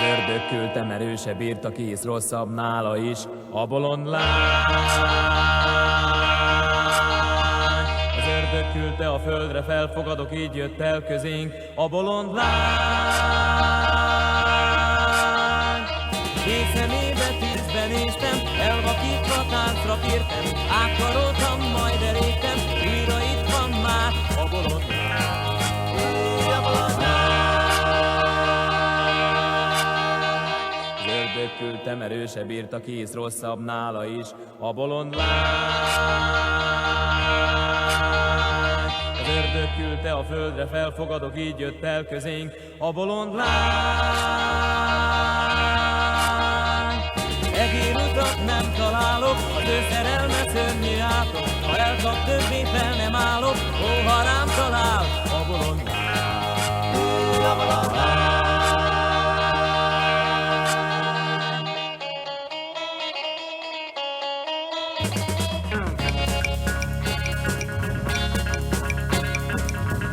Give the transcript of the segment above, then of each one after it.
ördög küldte, mert ő se bírta ki, hisz rosszabb nála is a bolond lány. Az ördög küldte a földre, felfogadok, így jött el közénk a bolond lány. Két szemébe tűzbe néztem, elvakítva táncra kértem, átkaroltam, majd elégtem, újra itt van már a bolond lány. A bolond lány. Küldte, mert ő se bírta ki, hisz rosszabb nála is a bolond lány. Az ördög küldte a földre, felfogadok, így jött el közénk a bolond lány. Egérutat nem találok, az ő szerelme szörnyű átok, ha elkap többé fel nem állok, ó, ha rám talál a bolond lány. A bolond lány.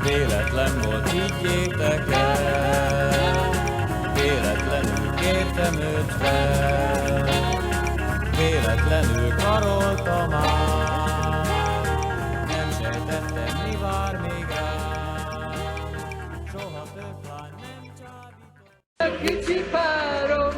Véletlen volt, higgyétek el, véletlenül kértem őt fel, véletlenül karoltam át, nem sejtettem, mi vár még rám, soha több lány nem csábított. Kicsi párom!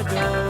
vagyok.